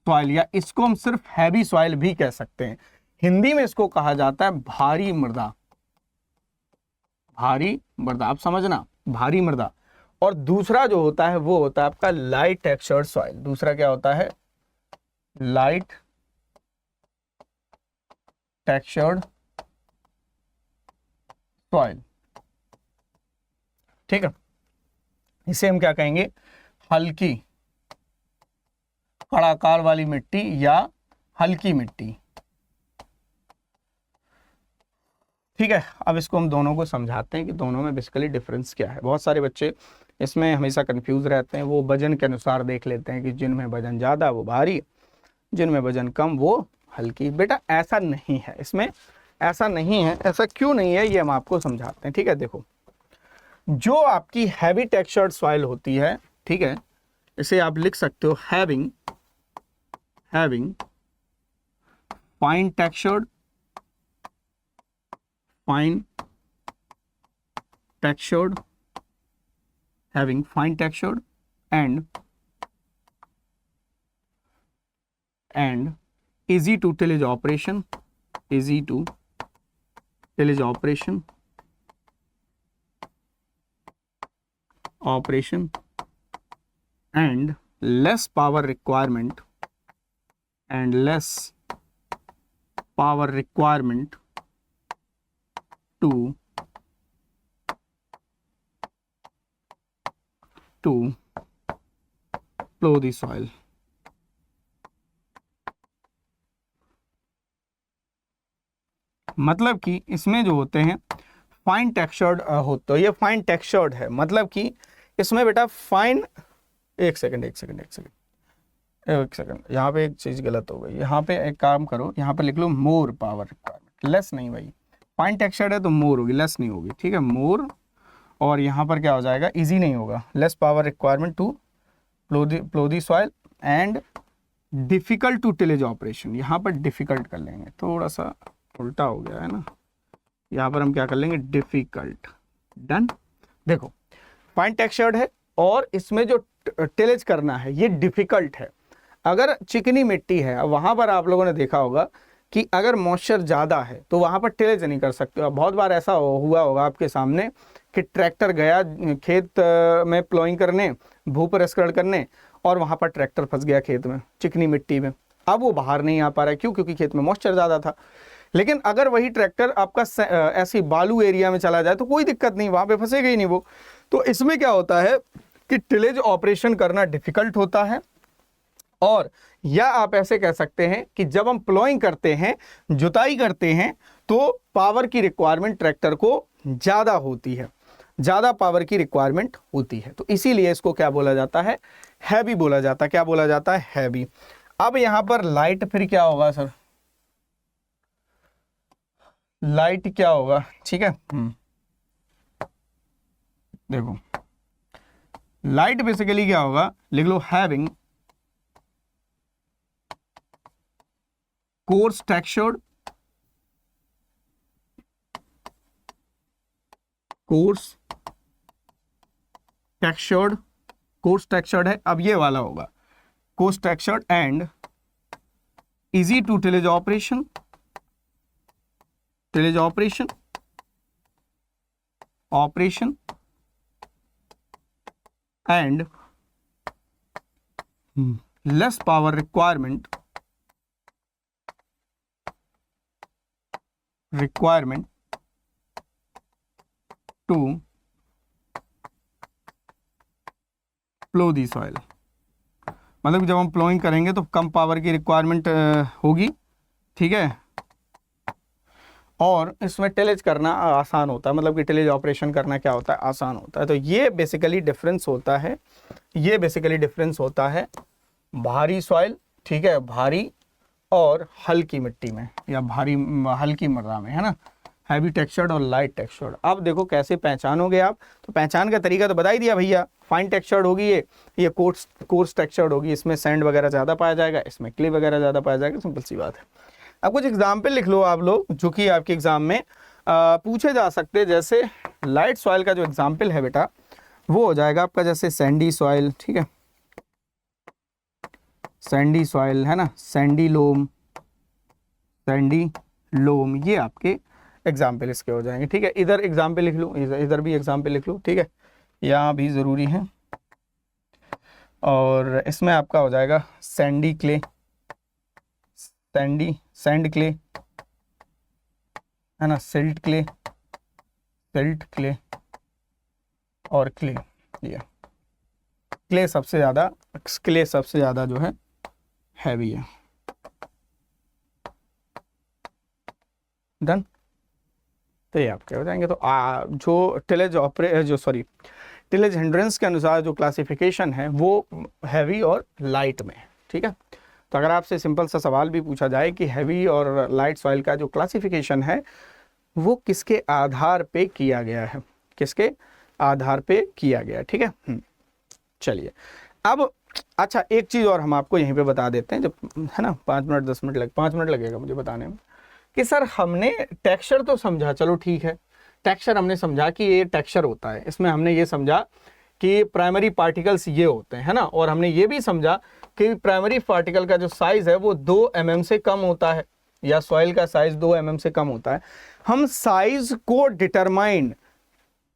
soil, या इसको हम सिर्फ हैवी सॉइल भी कह सकते हैं। हिंदी में इसको कहा जाता है भारी मृदा, भारी मृदा, आप समझना, भारी मृदा। और दूसरा जो होता है वो होता है आपका लाइट टेक्सचर्ड सॉइल। दूसरा क्या होता है? लाइट टेक्सचर्ड सॉइल, ठीक है। इसे हम क्या कहेंगे? हल्की कड़ाकार वाली मिट्टी या हल्की मिट्टी, ठीक है। अब इसको हम दोनों को समझाते हैं कि दोनों में बेसिकली डिफरेंस क्या है। बहुत सारे बच्चे इसमें हमेशा कंफ्यूज रहते हैं, वो वजन के अनुसार देख लेते हैं कि जिनमें वजन ज़्यादा वो भारी, जिनमें वजन कम वो हल्की। बेटा ऐसा नहीं है, इसमें ऐसा नहीं है। ऐसा क्यों नहीं है ये हम आपको समझाते हैं, ठीक है। देखो, जो आपकी हैवी टेक्सचर्ड सॉइल होती है, ठीक है, इसे आप लिख सकते हो having fine textured having fine textured and easy to tillage operation and less power requirement to plow the soil. मतलब कि इसमें जो होते हैं फाइन टेक्सचर्ड होते हैं, ये फाइन टेक्सचर्ड है, मतलब कि इसमें बेटा फाइन, एक सेकंड यहाँ पे एक चीज गलत हो गई। यहाँ पे एक काम करो, यहाँ पे लिख लो मोर पावर रिक्वायरमेंट, लेस नहीं भाई, फाइन टेक्सचर्ड है तो मोर होगी, लेस नहीं होगी, ठीक है, मोर। और यहाँ पर क्या हो जाएगा, इजी नहीं होगा, less power requirement to plough the soil and difficult to tillage operation. यहाँ पर डिफिकल्ट कर लेंगे, थोड़ा सा उल्टा हो गया है ना, यहाँ पर हम क्या कर लेंगे, डिफिकल्ट। डन। देखो फाइन टेक्सचर्ड है और इसमें जो टिलेज करना है ये डिफिकल्ट है। अगर चिकनी मिट्टी है, वहाँ पर आप लोगों ने देखा होगा कि अगर मॉइस्चर ज़्यादा है तो वहाँ पर टिलेज नहीं कर सकते हो। बहुत बार ऐसा हुआ होगा आपके सामने कि ट्रैक्टर गया खेत में प्लोइंग करने, भू परिष्करण करने, और वहाँ पर ट्रैक्टर फंस गया खेत में, चिकनी मिट्टी में। अब वो बाहर नहीं आ पा रहा है, क्यों? क्योंकि खेत में मॉइस्चर ज़्यादा था। लेकिन अगर वही ट्रैक्टर आपका ऐसी बालू एरिया में चला जाए तो कोई दिक्कत नहीं, वहाँ पे फंसेगा ही नहीं वो। तो इसमें क्या होता है कि टिलेज ऑपरेशन करना डिफिकल्ट होता है, और या आप ऐसे कह सकते हैं कि जब हम प्लोइंग करते हैं, जुताई करते हैं, तो पावर की रिक्वायरमेंट ट्रैक्टर को ज़्यादा होती है, ज़्यादा पावर की रिक्वायरमेंट होती है। तो इसीलिए इसको क्या बोला जाता है, हैवी बोला जाता है। क्या बोला जाता है, हैवी। अब यहाँ पर लाइट फिर क्या होगा सर, लाइट क्या होगा, ठीक है। देखो लाइट बेसिकली क्या होगा, लिख लो हैविंग कोर्स टेक्सचर्ड है। अब ये वाला होगा coarse textured and easy to tillage operation and less power requirement to plow the soil। मतलब जब हम प्लोइंग करेंगे तो कम पावर की रिक्वायरमेंट होगी, ठीक है, और इसमें टिलेज करना आसान होता है। मतलब कि टिलेज ऑपरेशन करना क्या होता है, आसान होता है। तो ये बेसिकली डिफरेंस होता है, भारी सॉइल, ठीक है, भारी और हल्की मिट्टी में, या हल्की मृदा में, है ना, हैवी टेक्सचर्ड और लाइट टेक्सचर्ड। अब देखो कैसे पहचानोगे आप, तो पहचान का तरीका तो बता ही दिया भैया। फाइन टेक्सचर्ड होगी ये कोर्स टेक्सचर्ड होगी, इसमें सैंड वगैरह ज़्यादा पाया जाएगा, इसमें क्ले वगैरह ज़्यादा पाया जाएगा। सिंपल सी बात है। अब कुछ एग्जाम्पल लिख लो आप लोग, जो कि आपके एग्जाम में पूछे जा सकते हैं। जैसे लाइट सॉइल का जो एग्जाम्पल है बेटा, वो हो जाएगा आपका जैसे सैंडी सॉइल, ठीक है, सैंडी सॉइल है ना, सैंडी लोम, ये आपके एग्जाम्पल इसके हो जाएंगे, ठीक है। इधर एग्जाम्पल लिख लो, इधर भी एग्जाम्पल लिख लो, ठीक है, यहाँ भी ज़रूरी है। और इसमें आपका हो जाएगा सैंडी क्ले, सैंड क्ले, है ना, सिल्ट क्ले और क्ले। ये क्ले सबसे ज़्यादा जो है हैवी है। डन। तो ये आपके हो जाएंगे। तो जो टिलेज हिंड्रेंस के अनुसार जो क्लासिफिकेशन है वो हैवी और लाइट में, ठीक है। तो अगर आपसे सिंपल सा सवाल भी पूछा जाए कि हैवी और लाइट सॉइल का जो क्लासिफिकेशन है वो किसके आधार पे किया गया है, ठीक है। चलिए अब अच्छा एक चीज़ और हम आपको यहीं पे बता देते हैं, जब है ना 5 मिनट 10 मिनट 5 मिनट लगेगा मुझे बताने में, कि सर हमने टेक्सचर तो समझा, चलो ठीक है, टेक्सचर हमने समझा कि ये टेक्सचर होता है, इसमें हमने ये समझा कि प्राइमरी पार्टिकल्स ये होते हैं, है ना, और हमने ये भी समझा कि प्राइमरी पार्टिकल का जो साइज है वो 2 mm से कम होता है, या सॉइल का साइज 2 mm से कम होता है। हम साइज को डिटरमाइन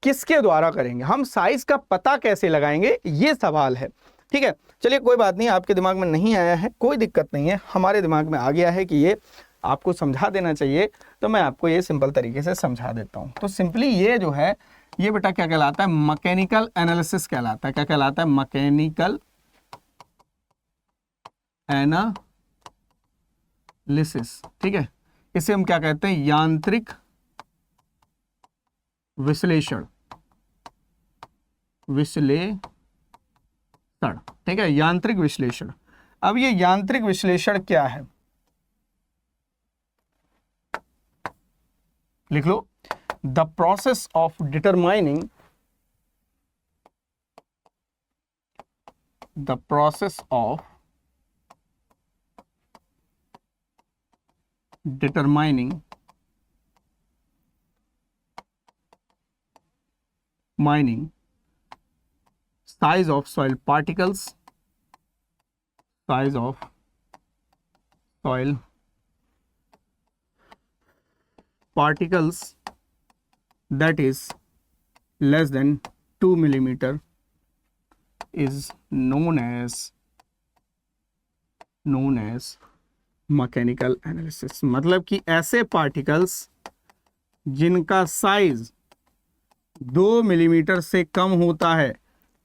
किसके द्वारा करेंगे, हम साइज का पता कैसे लगाएंगे, ये सवाल है। ठीक है, चलिए कोई बात नहीं, आपके दिमाग में नहीं आया है कोई दिक्कत नहीं है, हमारे दिमाग में आ गया है कि ये आपको समझा देना चाहिए, तो मैं आपको ये सिंपल तरीके से समझा देता हूं। तो सिंपली ये जो है ये बेटा क्या कहलाता है, मैकेनिकल एनालिसिस कहलाता है। क्या कहलाता है, मैकेनिकल एनालिसिस। ठीक है, इसे हम क्या कहते हैं, यांत्रिक विश्लेषण, ठीक है, यांत्रिक विश्लेषण। अब ये यांत्रिक विश्लेषण क्या है, लिख लो, the process of determining, the process of determining size of soil particles, size of soil particles that is less than 2 millimeter is known as mechanical analysis. मतलब कि ऐसे पार्टिकल्स जिनका साइज 2 मिलीमीटर से कम होता है,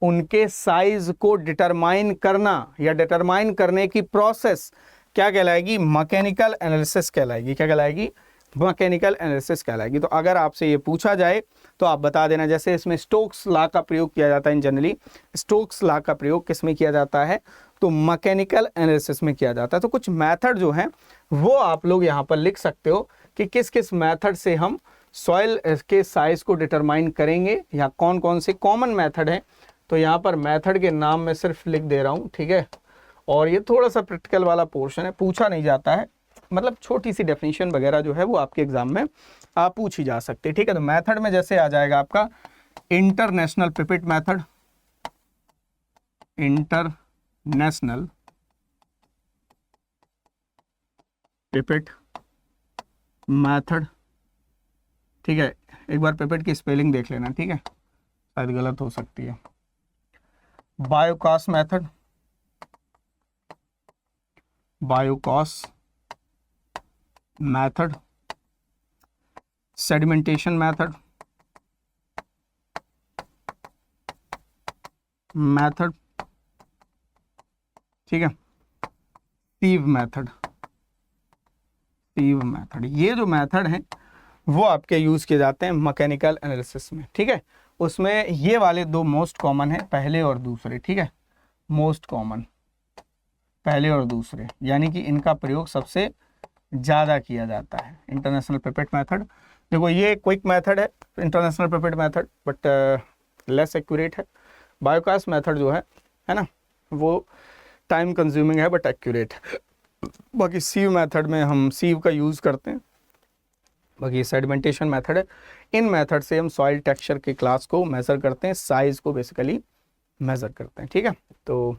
उनके साइज को डिटरमाइन करना या डिटरमाइन करने की प्रोसेस क्या कहलाएगी, मैकेनिकल एनालिसिस कहलाएगी। क्या कहलाएगी, मैकेनिकल एनालिसिस कहलाएगी। तो अगर आपसे ये पूछा जाए तो आप बता देना, जैसे इसमें स्टोक्स लॉ का प्रयोग किया जाता है, जनरली स्टोक्स लॉ का प्रयोग किस में किया जाता है, तो मैकेनिकल एनालिसिस में किया जाता है। तो कुछ मेथड जो हैं वो आप लोग यहाँ पर लिख सकते हो कि किस किस मेथड से हम सॉइल के साइज को डिटरमाइन करेंगे, या कौन कौन से कॉमन मेथड हैं। तो यहाँ पर मेथड के नाम मैं सिर्फ लिख दे रहा हूँ, ठीक है, और ये थोड़ा सा प्रैक्टिकल वाला पोर्शन है, पूछा नहीं जाता है, मतलब छोटी सी डेफिनेशन वगैरह जो है वो आपके एग्जाम में आप पूछी जा सकती है। ठीक है, तो मेथड में जैसे आ जाएगा आपका international pipette method, international pipette method. ठीक है, एक बार पिपेट की स्पेलिंग देख लेना, ठीक है, शायद गलत हो सकती है। बायोकास मेथड, बायोकास मेथड, सेडिमेंटेशन मेथड, ठीक है, सीव मेथड। ये जो मेथड हैं वो आपके यूज किए जाते हैं मैकेनिकल एनालिसिस में। ठीक है, उसमें ये वाले दो मोस्ट कॉमन है, पहले और दूसरे। ठीक है, मोस्ट कॉमन पहले और दूसरे, यानी कि इनका प्रयोग सबसे ज़्यादा किया जाता है। इंटरनेशनल पिपेट मेथड, देखो ये क्विक मेथड है international pipette method, but less accurate है। बायोकास मेथड जो है ना, वो टाइम कंज्यूमिंग है बट एक्यूरेट है। बाकी सीव मेथड में हम सीव का यूज़ करते हैं। बाकी सेडिमेंटेशन मेथड है, इन मेथड से हम सॉइल टेक्सचर के क्लास को मेज़र करते हैं, साइज को बेसिकली मेज़र करते हैं। ठीक है, तो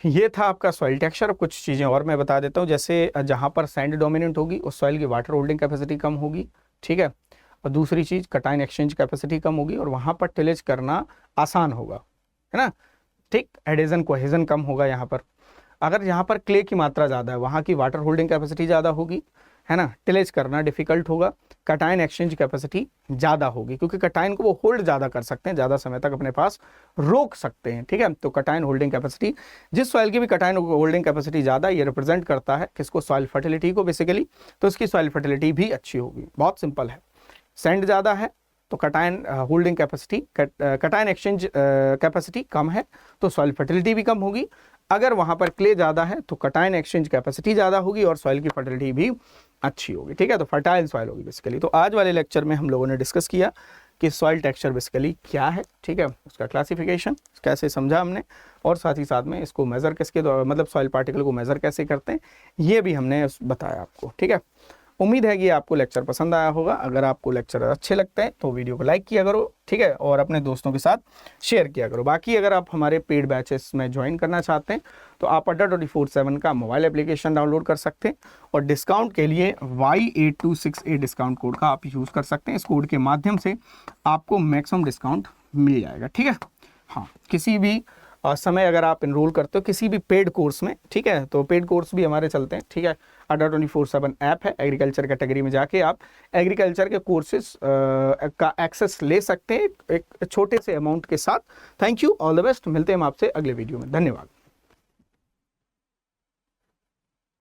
ये था आपका सॉइल टेक्सचर। अब कुछ चीज़ें और मैं बता देता हूँ, जैसे जहाँ पर सैंड डोमिनेंट होगी उस सॉइल की वाटर होल्डिंग कैपेसिटी कम होगी। ठीक है, और दूसरी चीज़ कटाइन एक्सचेंज कैपेसिटी कम होगी और वहाँ पर टिलेज करना आसान होगा, है ना। ठीक, एडेजन कोहेजन कम होगा यहाँ पर। अगर यहाँ पर क्ले की मात्रा ज़्यादा है, वहाँ की वाटर होल्डिंग कैपेसिटी ज़्यादा होगी, है ना, टिलेज करना डिफिकल्ट होगा। कटाइन एक्सचेंज कैपेसिटी ज़्यादा होगी, क्योंकि कटाइन को वो होल्ड ज़्यादा कर सकते हैं, ज़्यादा समय तक अपने पास रोक सकते हैं। ठीक है, तो कटाइन होल्डिंग कैपेसिटी, जिस सॉइल की भी कटाइन होल्डिंग कैपेसिटी ज़्यादा, ये रिप्रेजेंट करता है किसको, सॉइल फर्टिलिटी को बेसिकली। तो उसकी सॉइल फर्टिलिटी भी अच्छी होगी। बहुत सिंपल है, सैंड ज़्यादा है तो cation holding capacity, cation exchange capacity कम है तो सॉइल फर्टिलिटी भी कम होगी। अगर वहाँ पर क्ले ज़्यादा है तो कटाइन एक्सचेंज कैपेसिटी ज़्यादा होगी और सॉइल की फर्टिलिटी भी अच्छी होगी, ठीक है, तो फर्टाइल सॉइल होगी बेसिकली। तो आज वाले लेक्चर में हम लोगों ने डिस्कस किया कि सॉइल टेक्सचर बेसिकली क्या है, ठीक है, उसका क्लासिफिकेशन कैसे समझा हमने, और साथ ही साथ में इसको मेज़र किसके द्वारा, मतलब सॉइल पार्टिकल को मेज़र कैसे करते हैं, ये भी हमने बताया आपको, ठीक है। उम्मीद है कि आपको लेक्चर पसंद आया होगा। अगर आपको लेक्चर अच्छे लगते हैं तो वीडियो को लाइक किया करो, ठीक है, और अपने दोस्तों के साथ शेयर किया करो। बाकी अगर आप हमारे पेड बैचेस में ज्वाइन करना चाहते हैं तो आप अड्डा 24/7 का मोबाइल एप्लीकेशन डाउनलोड कर सकते हैं, और डिस्काउंट के लिए Y8268 डिस्काउंट कोड का आप यूज़ कर सकते हैं। इस कोड के माध्यम से आपको मैक्सिमम डिस्काउंट मिल जाएगा, ठीक है। हाँ, किसी भी समय अगर आप इनरोल करते हो किसी भी पेड कोर्स में, ठीक है, तो पेड कोर्स भी हमारे चलते हैं, ठीक है। अड्डा 24/7 ऐप है, एग्रीकल्चर कैटेगरी में जाके आप एग्रीकल्चर के कोर्सेज का एक्सेस ले सकते हैं एक छोटे से अमाउंट के साथ। Thank you, all the best. मिलते हैं हम आपसे अगले वीडियो में। धन्यवाद।